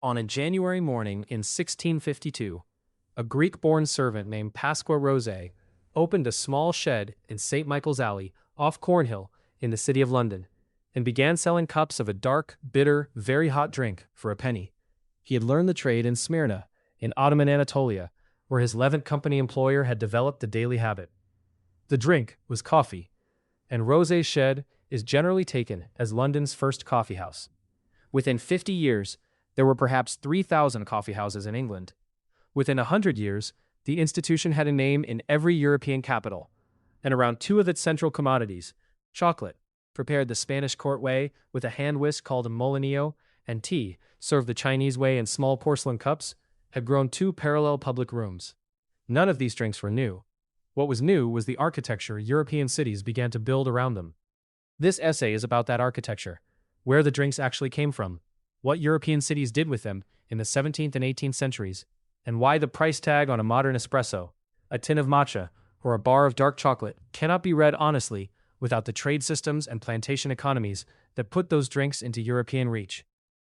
On a January morning in 1652, a Greek-born servant named Pasqua Rosé opened a small shed in St. Michael's Alley off Cornhill in the city of London and began selling cups of a dark, bitter, very hot drink for a penny. He had learned the trade in Smyrna, in Ottoman Anatolia, where his Levant Company employer had developed the daily habit. The drink was coffee, and Rosé's shed is generally taken as London's first coffee house. Within 50 years, there were perhaps 3,000 coffee houses in England. Within 100 years, the institution had a name in every European capital, and around two of its central commodities, chocolate, prepared the Spanish court way with a hand whisk called a molinillo, and tea, served the Chinese way in small porcelain cups, had grown two parallel public rooms. None of these drinks were new. What was new was the architecture European cities began to build around them. This essay is about that architecture, where the drinks actually came from, what European cities did with them in the 17th and 18th centuries, and why the price tag on a modern espresso, a tin of matcha, or a bar of dark chocolate cannot be read honestly without the trade systems and plantation economies that put those drinks into European reach,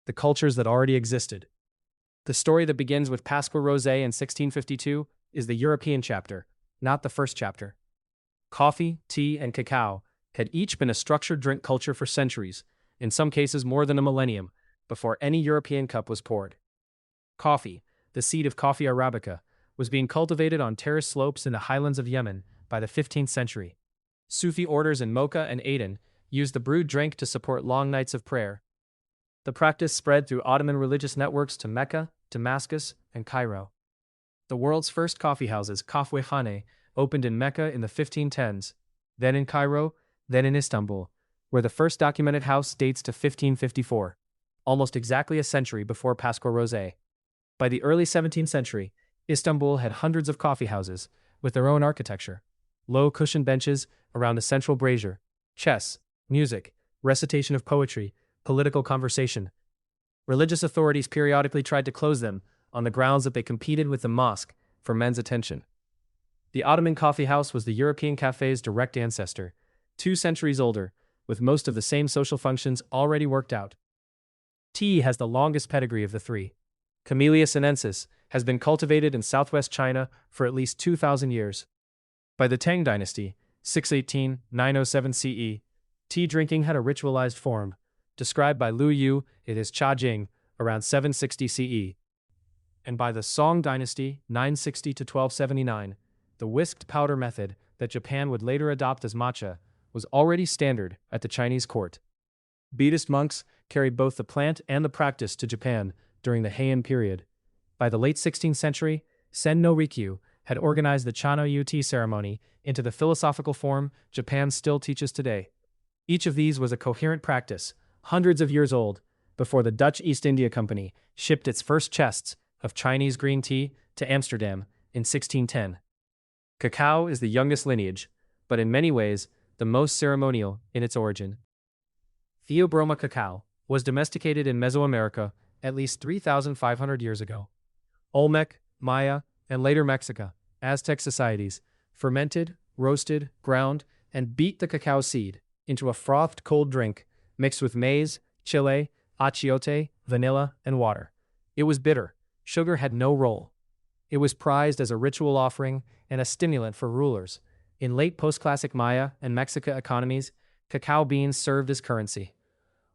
the cultures that already existed. The story that begins with Pasqua Rosé in 1652 is the European chapter, not the first chapter. Coffee, tea, and cacao had each been a structured drink culture for centuries, in some cases more than a millennium, before any European cup was poured. Coffee, the seed of Coffea arabica, was being cultivated on terrace slopes in the highlands of Yemen by the 15th century. Sufi orders in Mocha and Aden used the brewed drink to support long nights of prayer. The practice spread through Ottoman religious networks to Mecca, Damascus, and Cairo. The world's first coffee houses, Kahvekhane, opened in Mecca in the 1510s, then in Cairo, then in Istanbul, where the first documented house dates to 1554, almost exactly a century before Pasqua Rosé. By the early 17th century, Istanbul had hundreds of coffee houses with their own architecture, low cushioned benches around a central brazier, chess, music, recitation of poetry, political conversation. Religious authorities periodically tried to close them on the grounds that they competed with the mosque for men's attention. The Ottoman coffee house was the European cafe's direct ancestor, 2 centuries older, with most of the same social functions already worked out. Tea has the longest pedigree of the three. Camellia sinensis has been cultivated in southwest China for at least 2,000 years. By the Tang dynasty, 618-907 CE, tea drinking had a ritualized form. Described by Lu Yu, it is Cha Jing, around 760 CE. And by the Song dynasty, 960 to 1279, the whisked powder method that Japan would later adopt as matcha was already standard at the Chinese court. Buddhist monks carried both the plant and the practice to Japan during the Heian period. By the late 16th century, Sen no Rikyu had organized the Chano-yu tea ceremony into the philosophical form Japan still teaches today. Each of these was a coherent practice, hundreds of years old, before the Dutch East India Company shipped its first chests of Chinese green tea to Amsterdam in 1610. Cacao is the youngest lineage, but in many ways, the most ceremonial in its origin. Theobroma cacao was domesticated in Mesoamerica at least 3,500 years ago. Olmec, Maya, and later Mexica, Aztec societies fermented, roasted, ground, and beat the cacao seed into a frothed cold drink mixed with maize, chile, achiote, vanilla, and water. It was bitter. Sugar had no role. It was prized as a ritual offering and a stimulant for rulers. In late post-classic Maya and Mexica economies, cacao beans served as currency.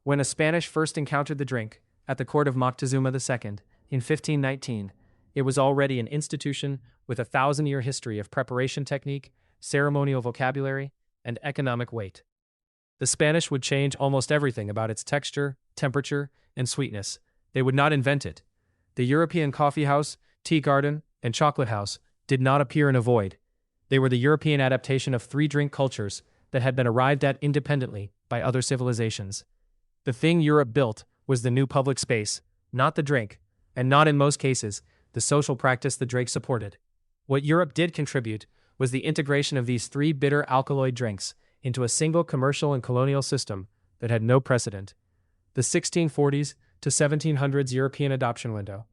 When a Spanish first encountered the drink, at the court of Moctezuma II, in 1519, it was already an institution with a 1,000-year history of preparation technique, ceremonial vocabulary, and economic weight. The Spanish would change almost everything about its texture, temperature, and sweetness. They would not invent it. The European coffee house, tea garden, and chocolate house did not appear in a void. They were the European adaptation of 3 drink cultures that had been arrived at independently by other civilizations. The thing Europe built was the new public space, not the drink, and not in most cases, the social practice the drink supported. What Europe did contribute was the integration of these 3 bitter alkaloid drinks into a single commercial and colonial system that had no precedent. The 1640s to 1700s European adoption window.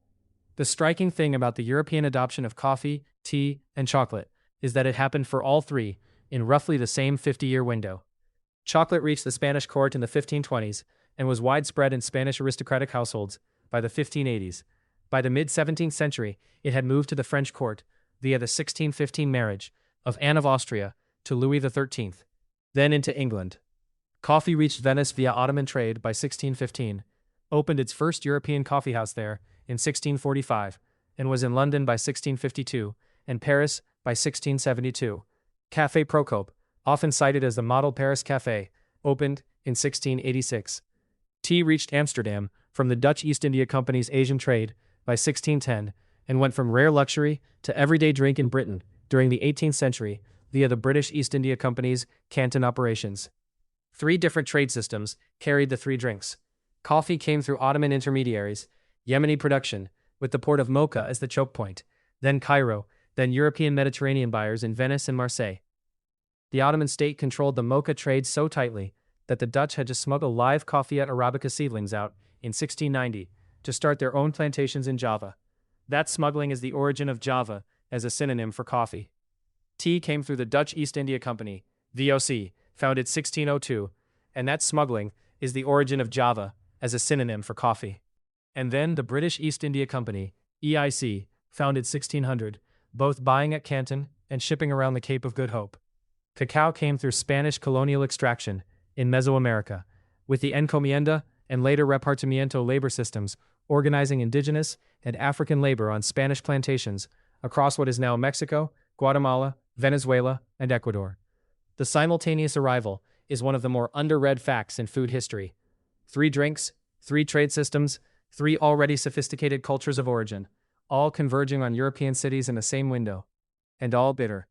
The striking thing about the European adoption of coffee, tea, and chocolate is that it happened for all 3 in roughly the same 50-year window. Chocolate reached the Spanish court in the 1520s and was widespread in Spanish aristocratic households by the 1580s. By the mid-17th century, it had moved to the French court via the 1615 marriage of Anne of Austria to Louis XIII, then into England. Coffee reached Venice via Ottoman trade by 1615, opened its first European coffeehouse there in 1645, and was in London by 1652 and Paris by 1672. Café Procope, often cited as the model Paris Café, opened in 1686. Tea reached Amsterdam from the Dutch East India Company's Asian trade by 1610 and went from rare luxury to everyday drink in Britain during the 18th century via the British East India Company's Canton operations. 3 different trade systems carried the 3 drinks. Coffee came through Ottoman intermediaries, Yemeni production, with the port of Mocha as the choke point, then Cairo, then European Mediterranean buyers in Venice and Marseille. The Ottoman state controlled the Mocha trade so tightly that the Dutch had to smuggle live Coffeeat Arabica seedlings out in 1690 to start their own plantations in Java. That smuggling is the origin of Java as a synonym for coffee. Tea came through the Dutch East India Company, VOC, founded 1602, and that smuggling is the origin of Java as a synonym for coffee. And then the British East India Company, EIC, founded 1600, both buying at Canton and shipping around the Cape of Good Hope. Cacao came through Spanish colonial extraction in Mesoamerica, with the encomienda and later repartimiento labor systems organizing indigenous and African labor on Spanish plantations across what is now Mexico, Guatemala, Venezuela, and Ecuador. The simultaneous arrival is one of the more underread facts in food history. 3 drinks, 3 trade systems, 3 already sophisticated cultures of origin, all converging on European cities in the same window. And all bitter.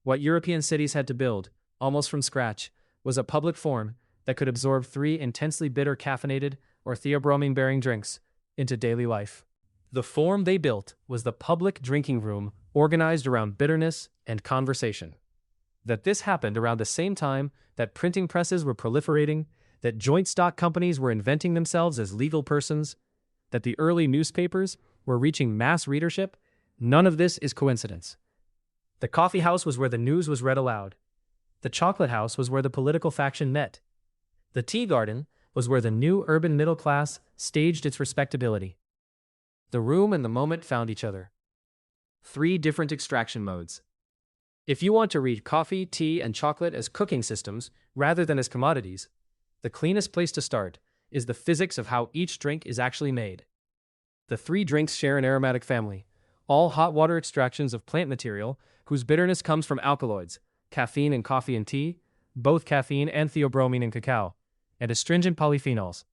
What European cities had to build, almost from scratch, was a public forum that could absorb 3 intensely bitter caffeinated or theobromine-bearing drinks into daily life. The form they built was the public drinking room organized around bitterness and conversation. That this happened around the same time that printing presses were proliferating, that joint stock companies were inventing themselves as legal persons, that the early newspapers were reaching mass readership, none of this is coincidence. The coffee house was where the news was read aloud. The chocolate house was where the political faction met. The tea garden was where the new urban middle class staged its respectability. The room and the moment found each other. 3 different extraction modes. If you want to read coffee, tea, and chocolate as cooking systems rather than as commodities, the cleanest place to start is the physics of how each drink is actually made. The 3 drinks share an aromatic family, all hot water extractions of plant material whose bitterness comes from alkaloids, caffeine in coffee and tea, both caffeine and theobromine in cacao, and astringent polyphenols.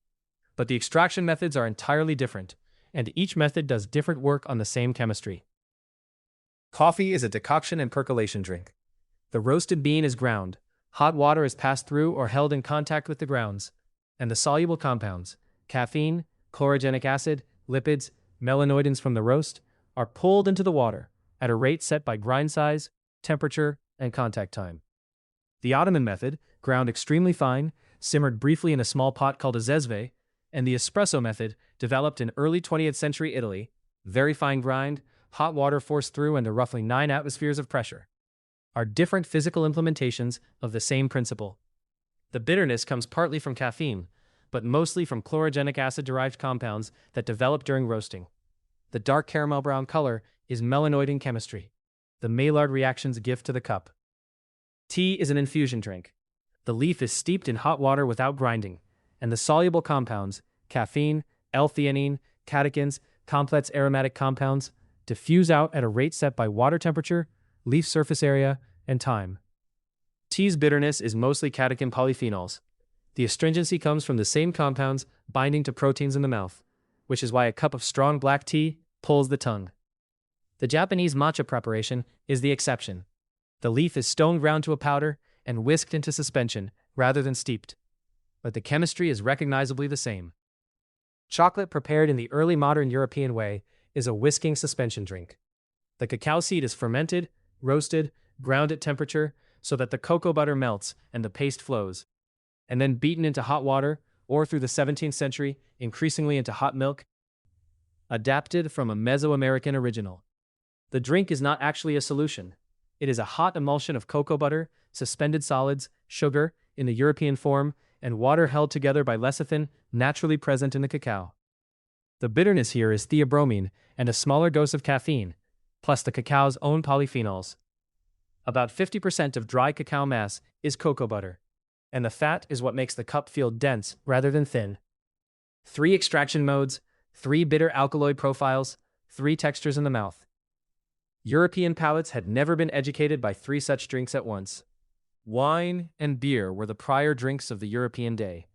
But the extraction methods are entirely different, and each method does different work on the same chemistry. Coffee is a decoction and percolation drink. The roasted bean is ground, hot water is passed through or held in contact with the grounds, and the soluble compounds, caffeine, chlorogenic acid, lipids, melanoidins from the roast, are pulled into the water at a rate set by grind size, temperature, and contact time. The Ottoman method, ground extremely fine, simmered briefly in a small pot called a zesve, and the espresso method, developed in early 20th century Italy, very fine grind, hot water forced through under roughly 9 atmospheres of pressure, are different physical implementations of the same principle. The bitterness comes partly from caffeine, but mostly from chlorogenic acid-derived compounds that develop during roasting. The dark caramel brown color is melanoidin chemistry, the Maillard reaction's gift to the cup. Tea is an infusion drink. The leaf is steeped in hot water without grinding, and the soluble compounds, caffeine, L-theanine, catechins, complex aromatic compounds, diffuse out at a rate set by water temperature, leaf surface area, and time. Tea's bitterness is mostly catechin polyphenols. The astringency comes from the same compounds binding to proteins in the mouth, which is why a cup of strong black tea pulls the tongue. The Japanese matcha preparation is the exception. The leaf is stone ground to a powder and whisked into suspension rather than steeped. But the chemistry is recognizably the same. Chocolate prepared in the early modern European way is a whisking suspension drink. The cacao seed is fermented, roasted, ground at temperature so that the cocoa butter melts and the paste flows, and then beaten into hot water or through the 17th century increasingly into hot milk, adapted from a Mesoamerican original. The drink is not actually a solution. It is a hot emulsion of cocoa butter, suspended solids, sugar in the European form, and water held together by lecithin naturally present in the cacao. The bitterness here is theobromine and a smaller dose of caffeine, plus the cacao's own polyphenols. About 50% of dry cacao mass is cocoa butter, and the fat is what makes the cup feel dense rather than thin. 3 extraction modes, 3 bitter alkaloid profiles, 3 textures in the mouth. European palates had never been educated by 3 such drinks at once. Wine and beer were the prior drinks of the European day.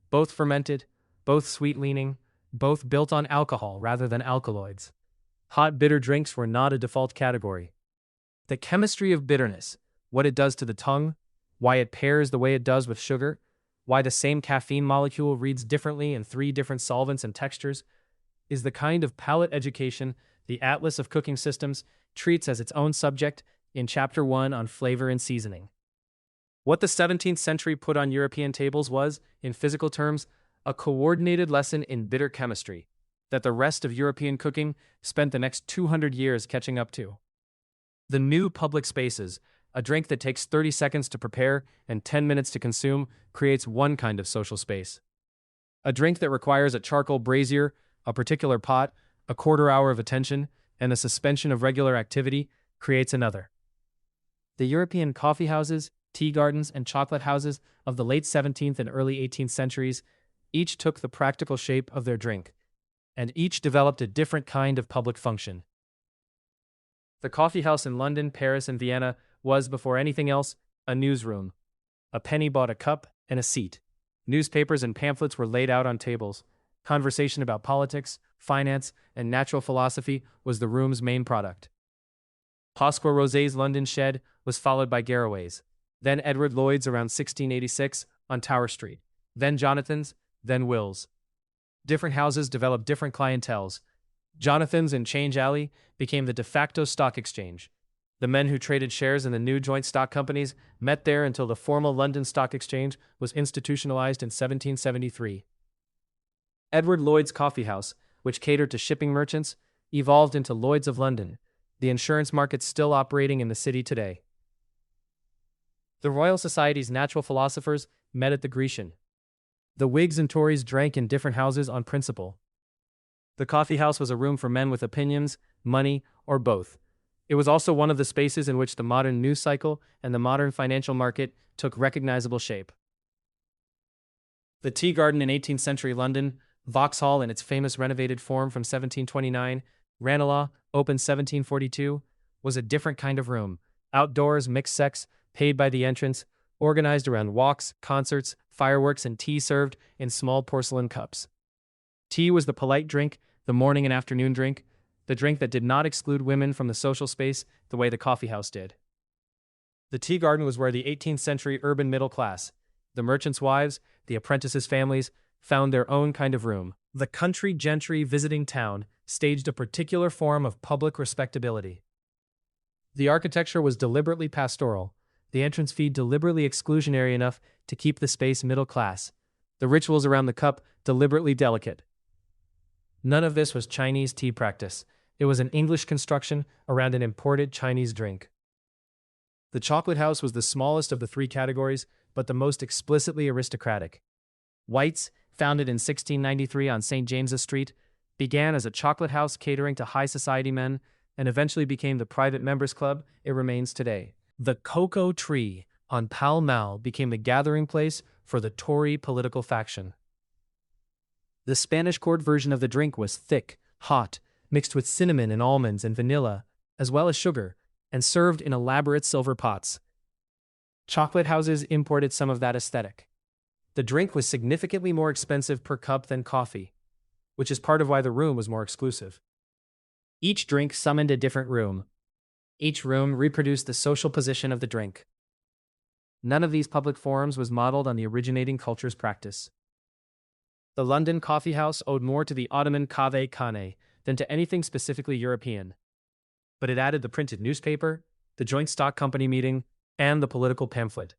Both fermented, both sweet-leaning, both built on alcohol rather than alkaloids. Hot bitter drinks were not a default category. The chemistry of bitterness, what it does to the tongue, why it pairs the way it does with sugar, why the same caffeine molecule reads differently in 3 different solvents and textures, is the kind of palate education the Atlas of Cooking Systems treats as its own subject in Chapter 1 on flavor and seasoning. What the 17th century put on European tables was, in physical terms, a coordinated lesson in bitter chemistry that the rest of European cooking spent the next 200 years catching up to. The new public spaces, a drink that takes 30 seconds to prepare and 10 minutes to consume, creates one kind of social space. A drink that requires a charcoal brazier, a particular pot, a quarter hour of attention, and the suspension of regular activity creates another. The European coffee houses, tea gardens, and chocolate houses of the late 17th and early 18th centuries each took the practical shape of their drink, and each developed a different kind of public function. The coffee house in London, Paris, and Vienna was, before anything else, a newsroom. A penny bought a cup and a seat. Newspapers and pamphlets were laid out on tables. Conversation about politics, finance, and natural philosophy was the room's main product. Pasqua Rosé's London shed was followed by Garraway's, then Edward Lloyd's around 1686 on Tower Street, then Jonathan's, then Will's. Different houses developed different clienteles. Jonathan's in Change Alley became the de facto stock exchange. The men who traded shares in the new joint stock companies met there until the formal London Stock Exchange was institutionalized in 1773. Edward Lloyd's Coffee House, which catered to shipping merchants, evolved into Lloyd's of London, the insurance market still operating in the city today. The Royal Society's natural philosophers met at the Grecian. The Whigs and Tories drank in different houses on principle. The coffee house was a room for men with opinions, money, or both. It was also one of the spaces in which the modern news cycle and the modern financial market took recognizable shape. The tea garden in 18th century London, Vauxhall in its famous renovated form from 1729, Ranelagh, opened 1742, was a different kind of room. Outdoors, mixed sex, paid by the entrance, organized around walks, concerts, fireworks, and tea served in small porcelain cups. Tea was the polite drink, the morning and afternoon drink, the drink that did not exclude women from the social space the way the coffee house did. The tea garden was where the 18th century urban middle class, the merchants' wives, the apprentices' families, found their own kind of room. The country gentry visiting town staged a particular form of public respectability. The architecture was deliberately pastoral, the entrance fee deliberately exclusionary enough to keep the space middle class, the rituals around the cup deliberately delicate. None of this was Chinese tea practice. It was an English construction around an imported Chinese drink. The chocolate house was the smallest of the 3 categories, but the most explicitly aristocratic. White's, founded in 1693 on St. James's Street, began as a chocolate house catering to high society men and eventually became the private members club it remains today. The Cocoa Tree on Pall Mall became the gathering place for the Tory political faction. The Spanish court version of the drink was thick, hot, mixed with cinnamon and almonds and vanilla, as well as sugar, and served in elaborate silver pots. Chocolate houses imported some of that aesthetic. The drink was significantly more expensive per cup than coffee, which is part of why the room was more exclusive. Each drink summoned a different room. Each room reproduced the social position of the drink. None of these public forums was modeled on the originating culture's practice. The London coffee house owed more to the Ottoman cave khane than to anything specifically European. But it added the printed newspaper, the joint stock company meeting, and the political pamphlet.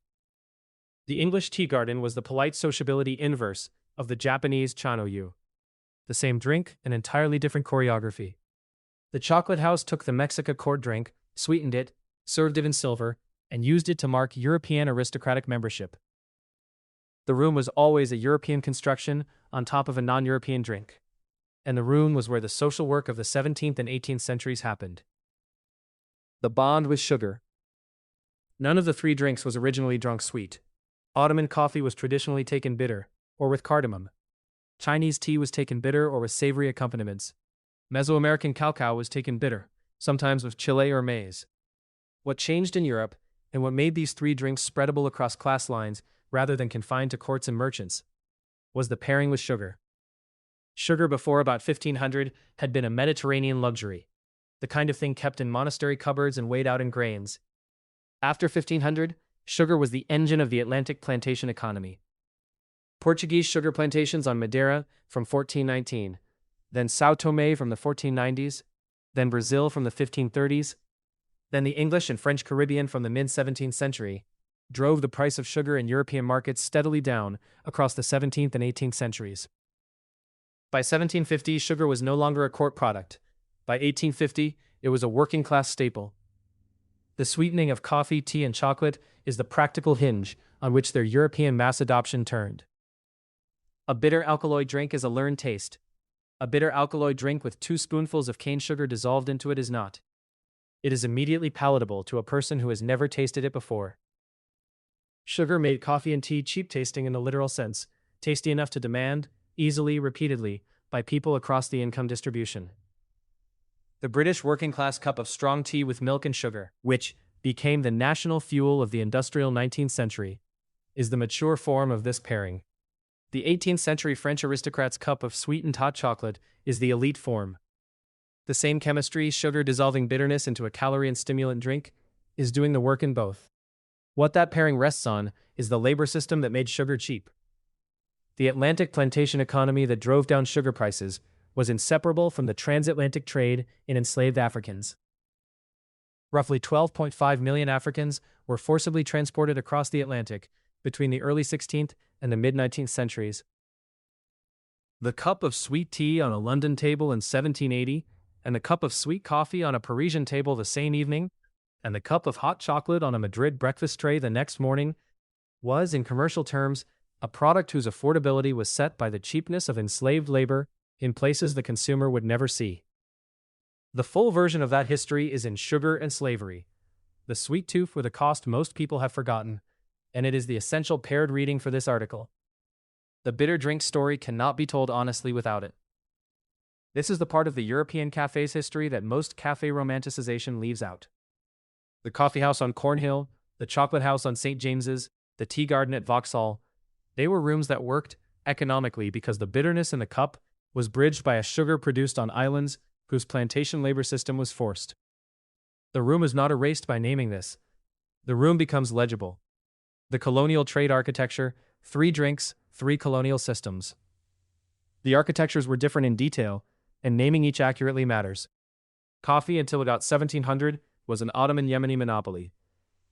The English tea garden was the polite sociability inverse of the Japanese chanoyu. The same drink, an entirely different choreography. The chocolate house took the Mexica court drink, sweetened it, served it in silver, and used it to mark European aristocratic membership. The room was always a European construction on top of a non-European drink. and the Rhone was where the social work of the 17th and 18th centuries happened. The bond with sugar. None of the three drinks was originally drunk sweet. Ottoman coffee was traditionally taken bitter, or with cardamom. Chinese tea was taken bitter or with savory accompaniments. Mesoamerican cacao was taken bitter, sometimes with chile or maize. What changed in Europe, and what made these three drinks spreadable across class lines rather than confined to courts and merchants, was the pairing with sugar. Sugar before about 1500 had been a Mediterranean luxury, the kind of thing kept in monastery cupboards and weighed out in grains. After 1500, sugar was the engine of the Atlantic plantation economy. Portuguese sugar plantations on Madeira from 1419, then São Tomé from the 1490s, then Brazil from the 1530s, then the English and French Caribbean from the mid-17th century, drove the price of sugar in European markets steadily down across the 17th and 18th centuries. By 1750, sugar was no longer a court product. By 1850, it was a working-class staple. The sweetening of coffee, tea, and chocolate is the practical hinge on which their European mass adoption turned. A bitter alkaloid drink is a learned taste. A bitter alkaloid drink with 2 spoonfuls of cane sugar dissolved into it is not. It is immediately palatable to a person who has never tasted it before. Sugar made coffee and tea cheap tasting in the literal sense, tasty enough to demand, easily, repeatedly, by people across the income distribution. The British working-class cup of strong tea with milk and sugar, which became the national fuel of the industrial 19th century, is the mature form of this pairing. The 18th century French aristocrat's cup of sweetened hot chocolate is the elite form. The same chemistry, sugar dissolving bitterness into a calorie and stimulant drink, is doing the work in both. What that pairing rests on is the labor system that made sugar cheap. The Atlantic plantation economy that drove down sugar prices was inseparable from the transatlantic trade in enslaved Africans. Roughly 12.5 million Africans were forcibly transported across the Atlantic between the early 16th and the mid-19th centuries. The cup of sweet tea on a London table in 1780, and the cup of sweet coffee on a Parisian table the same evening, and the cup of hot chocolate on a Madrid breakfast tray the next morning, was, in commercial terms, a product whose affordability was set by the cheapness of enslaved labor in places the consumer would never see. The full version of that history is in Sugar and Slavery, the sweet tooth with a cost most people have forgotten, and it is the essential paired reading for this article. The bitter drink story cannot be told honestly without it. This is the part of the European cafe's history that most cafe romanticization leaves out. The coffee house on Cornhill, the chocolate house on St. James's, the tea garden at Vauxhall, they were rooms that worked economically because the bitterness in the cup was bridged by a sugar produced on islands whose plantation labor system was forced. The room is not erased by naming this. The room becomes legible. The colonial trade architecture, 3 drinks, 3 colonial systems. The architectures were different in detail, and naming each accurately matters. Coffee until about 1700 was an Ottoman Yemeni monopoly.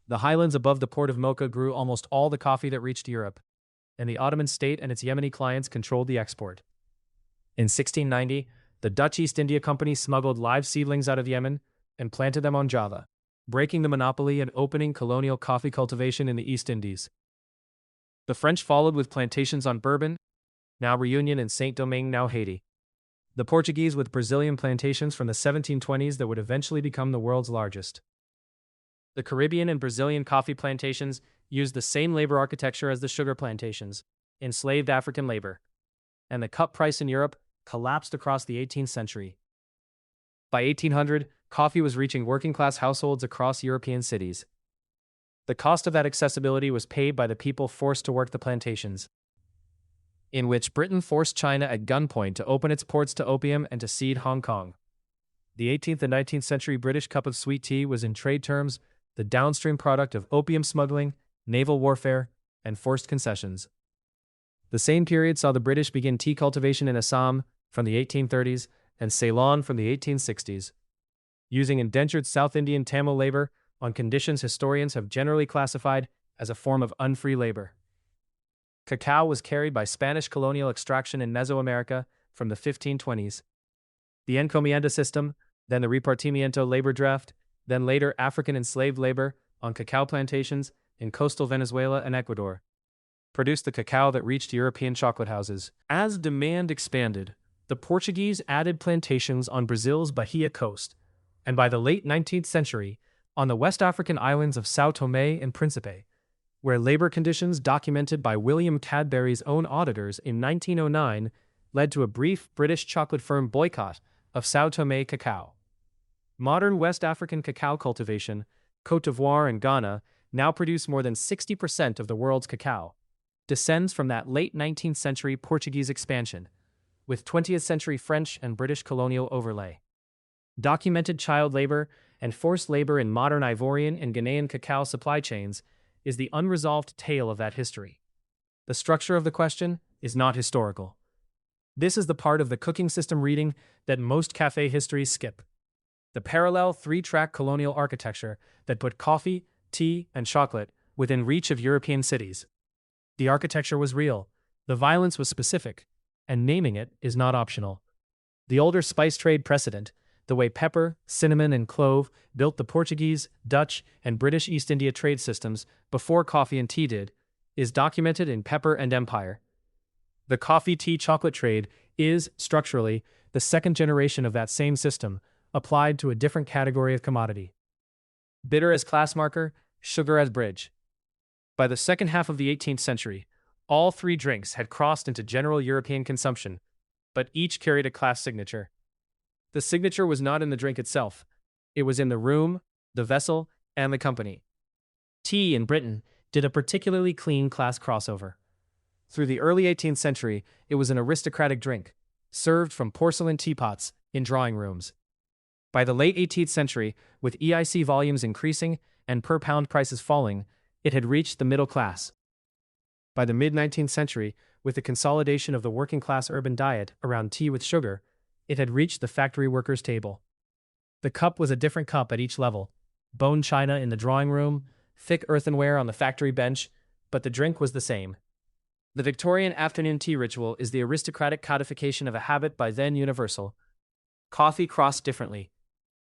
The highlands above the port of Mocha grew almost all the coffee that reached Europe, and the Ottoman state and its Yemeni clients controlled the export. In 1690, the Dutch East India Company smuggled live seedlings out of Yemen and planted them on Java, breaking the monopoly and opening colonial coffee cultivation in the East Indies. The French followed with plantations on Bourbon, now Reunion, and Saint-Domingue, now Haiti. The Portuguese with Brazilian plantations from the 1720s that would eventually become the world's largest. The Caribbean and Brazilian coffee plantations used the same labor architecture as the sugar plantations, enslaved African labor, and the cup price in Europe collapsed across the 18th century. By 1800, coffee was reaching working-class households across European cities. The cost of that accessibility was paid by the people forced to work the plantations, in which Britain forced China at gunpoint to open its ports to opium and to cede Hong Kong. The 18th and 19th century British cup of sweet tea was in trade terms the downstream product of opium smuggling, naval warfare, and forced concessions. The same period saw the British begin tea cultivation in Assam from the 1830s and Ceylon from the 1860s, using indentured South Indian Tamil labor on conditions historians have generally classified as a form of unfree labor. Cacao was carried by Spanish colonial extraction in Mesoamerica from the 1520s. The encomienda system, then the repartimiento labor draft, then later African enslaved labor on cacao plantations in coastal Venezuela and Ecuador, produced the cacao that reached European chocolate houses. As demand expanded, The Portuguese added plantations on Brazil's Bahia coast, and by the late 19th century, on the West African islands of São Tomé and Príncipe, where labor conditions documented by William Cadbury's own auditors in 1909 led to a brief British chocolate firm boycott of São Tomé cacao. Modern West African cacao cultivation, Côte d'Ivoire and Ghana, now produce more than 60% of the world's cacao, descends from that late 19th century Portuguese expansion, with 20th century French and British colonial overlay. Documented child labor and forced labor in modern Ivorian and Ghanaian cacao supply chains is the unresolved tale of that history. The structure of the question is not historical. This is the part of the cooking system reading that most cafe histories skip. The parallel three-track colonial architecture that put coffee, tea, and chocolate within reach of European cities. The architecture was real, the violence was specific, and naming it is not optional. The older spice trade precedent, the way pepper, cinnamon, and clove built the Portuguese, Dutch, and British East India trade systems before coffee and tea did, is documented in Pepper and Empire. The coffee-tea-chocolate trade is, structurally, the second generation of that same system, applied to a different category of commodity. Bitter as class marker, sugar as bridge. By the second half of the 18th century, all three drinks had crossed into general European consumption, but each carried a class signature. The signature was not in the drink itself. It was in the room, the vessel, and the company. Tea in Britain did a particularly clean class crossover. Through the early 18th century, it was an aristocratic drink, served from porcelain teapots in drawing rooms. By the late 18th century, with EIC volumes increasing and per-pound prices falling, it had reached the middle class. By the mid-19th century, with the consolidation of the working-class urban diet around tea with sugar, it had reached the factory worker's table. The cup was a different cup at each level, bone china in the drawing room, thick earthenware on the factory bench, but the drink was the same. The Victorian afternoon tea ritual is the aristocratic codification of a habit by then universal. Coffee crossed differently.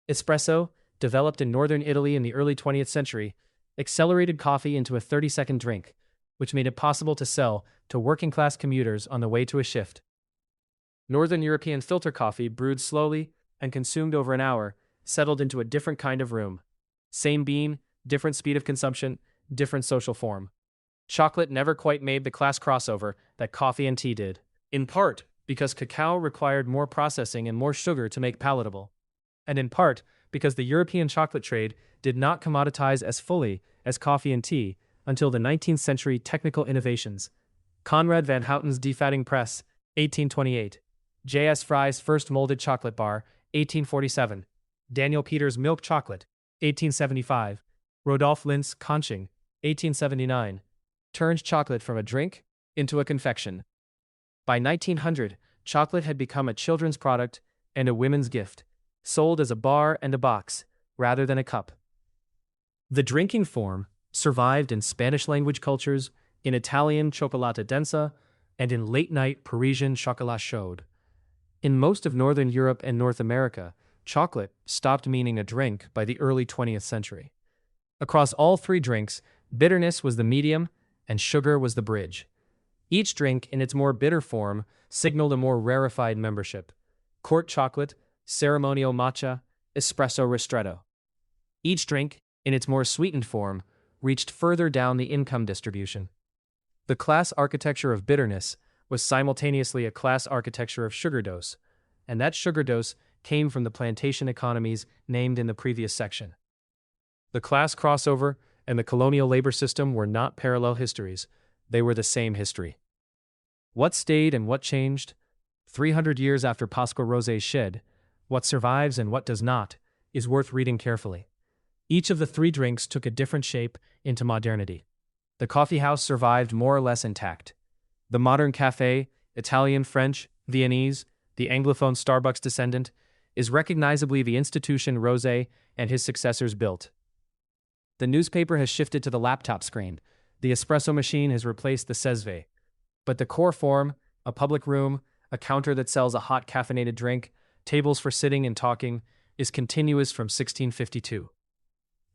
Espresso, developed in northern Italy in the early 20th century, accelerated coffee into a 30-second drink, which made it possible to sell to working-class commuters on the way to a shift. Northern European filter coffee, brewed slowly and consumed over an hour, settled into a different kind of room. Same bean, different speed of consumption, different social form. Chocolate never quite made the class crossover that coffee and tea did, in part because cacao required more processing and more sugar to make palatable, and in part because the European chocolate trade did not commoditize as fully as coffee and tea until the 19th century technical innovations. Conrad van Houten's defatting press, 1828. J.S. Fry's first molded chocolate bar, 1847. Daniel Peters' milk chocolate, 1875. Rodolphe Lintz's conching, 1879. Turned chocolate from a drink into a confection. By 1900, chocolate had become a children's product and a women's gift, sold as a bar and a box, rather than a cup. The drinking form survived in Spanish-language cultures, in Italian cioccolata densa, and in late-night Parisian chocolat chaud. In most of Northern Europe and North America, chocolate stopped meaning a drink by the early 20th century. Across all three drinks, bitterness was the medium and sugar was the bridge. Each drink, in its more bitter form, signaled a more rarefied membership. Court chocolate, ceremonial matcha, espresso ristretto. Each drink, in its more sweetened form, reached further down the income distribution. The class architecture of bitterness was simultaneously a class architecture of sugar dose, and that sugar dose came from the plantation economies named in the previous section. The class crossover and the colonial labor system were not parallel histories, they were the same history. What stayed and what changed? 300 years after Pasqua Rosé's shed, what survives and what does not, is worth reading carefully. Each of the three drinks took a different shape into modernity. The coffee house survived more or less intact. The modern café, Italian, French, Viennese, the Anglophone Starbucks descendant, is recognizably the institution Rosé and his successors built. The newspaper has shifted to the laptop screen. The espresso machine has replaced the CESV. But the core form, a public room, a counter that sells a hot caffeinated drink, tables for sitting and talking, is continuous from 1652.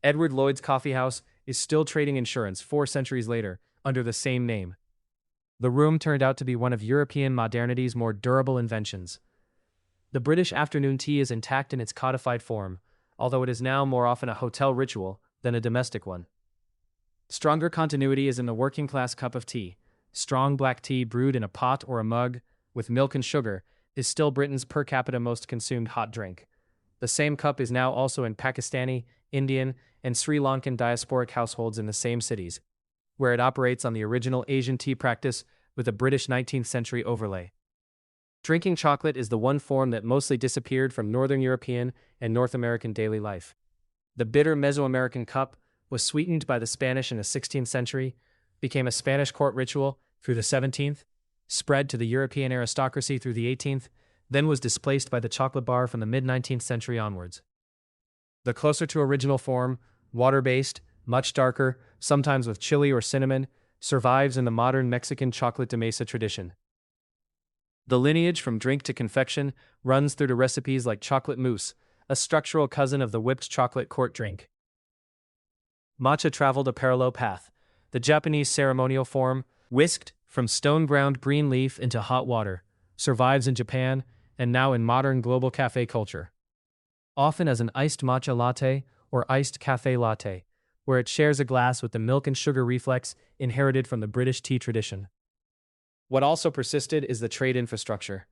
Edward Lloyd's Coffee House is still trading insurance 4 centuries later under the same name. The room turned out to be one of European modernity's more durable inventions. The British afternoon tea is intact in its codified form, although it is now more often a hotel ritual than a domestic one. Stronger continuity is in the working class cup of tea. Strong black tea brewed in a pot or a mug, with milk and sugar, is still Britain's per capita most consumed hot drink. The same cup is now also in Pakistani, Indian, and Sri Lankan diasporic households in the same cities, where it operates on the original Asian tea practice with a British 19th century overlay. Drinking chocolate is the one form that mostly disappeared from Northern European and North American daily life. The bitter Mesoamerican cup was sweetened by the Spanish in the 16th century, became a Spanish court ritual through the 17th, spread to the European aristocracy through the 18th, then was displaced by the chocolate bar from the mid-19th century onwards. The closer to original form, water-based, much darker, sometimes with chili or cinnamon, survives in the modern Mexican chocolate de mesa tradition. The lineage from drink to confection runs through to recipes like chocolate mousse, a structural cousin of the whipped chocolate court drink. Matcha traveled a parallel path. The Japanese ceremonial form, whisked from stone-ground green leaf into hot water, survives in Japan and now in modern global cafe culture. Often as an iced matcha latte or iced cafe latte, where it shares a glass with the milk and sugar reflex inherited from the British tea tradition. What also persisted is the trade infrastructure.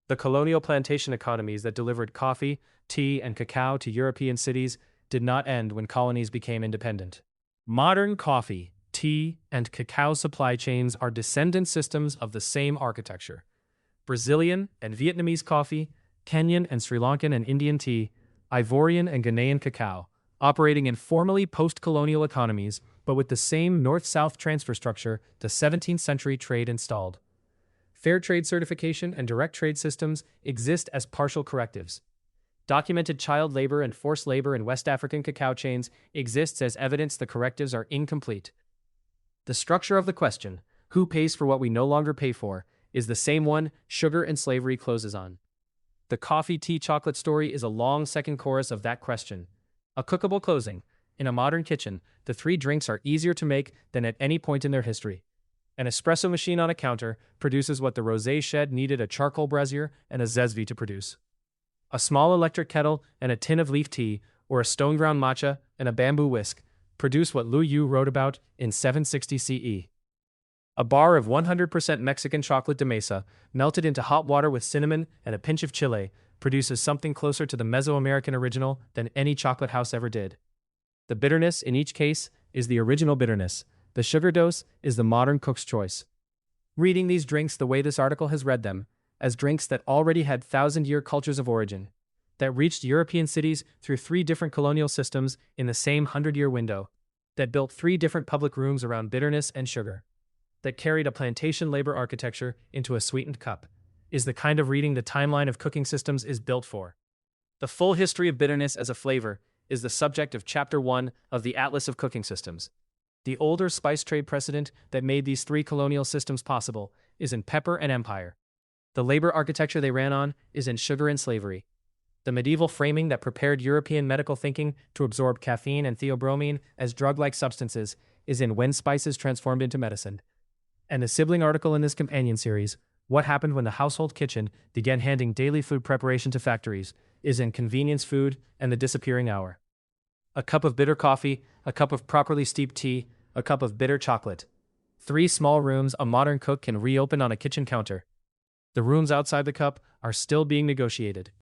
The colonial plantation economies that delivered coffee, tea, and cacao to European cities did not end when colonies became independent. Modern coffee, tea, and cacao supply chains are descendant systems of the same architecture. Brazilian and Vietnamese coffee, Kenyan and Sri Lankan and Indian tea, Ivorian and Ghanaian cacao, operating in formerly post-colonial economies, but with the same north-south transfer structure the 17th century trade installed. Fair trade certification and direct trade systems exist as partial correctives. Documented child labor and forced labor in West African cacao chains exists as evidence the correctives are incomplete. The structure of the question, who pays for what we no longer pay for, is the same one sugar and slavery closes on. The coffee, tea, chocolate story is a long second chorus of that question. A cookable closing. In a modern kitchen, the three drinks are easier to make than at any point in their history. An espresso machine on a counter produces what the rosé shed needed a charcoal brazier and a zesvi to produce. A small electric kettle and a tin of leaf tea, or a stone-ground matcha and a bamboo whisk, produce what Lu Yu wrote about in 760 CE. A bar of 100% Mexican chocolate de mesa, melted into hot water with cinnamon and a pinch of chile, produces something closer to the Mesoamerican original than any chocolate house ever did. The bitterness in each case is the original bitterness. The sugar dose is the modern cook's choice. Reading these drinks the way this article has read them, as drinks that already had thousand-year cultures of origin, that reached European cities through three different colonial systems in the same 100-year window, that built three different public rooms around bitterness and sugar, that carried a plantation labor architecture into a sweetened cup, is the kind of reading the timeline of cooking systems is built for. The full history of bitterness as a flavor is the subject of Chapter 1 of the Atlas of Cooking Systems. The older spice trade precedent that made these three colonial systems possible is in pepper and empire. The labor architecture they ran on is in sugar and slavery. The medieval framing that prepared European medical thinking to absorb caffeine and theobromine as drug-like substances is in When Spices Transformed into Medicine. And the sibling article in this companion series, What Happened When the Household Kitchen Began Handing Daily Food Preparation to Factories, is in Convenience Food and the Disappearing Hour. A cup of bitter coffee, a cup of properly steeped tea, a cup of bitter chocolate. 3 small rooms a modern cook can reopen on a kitchen counter. The rooms outside the cup are still being negotiated.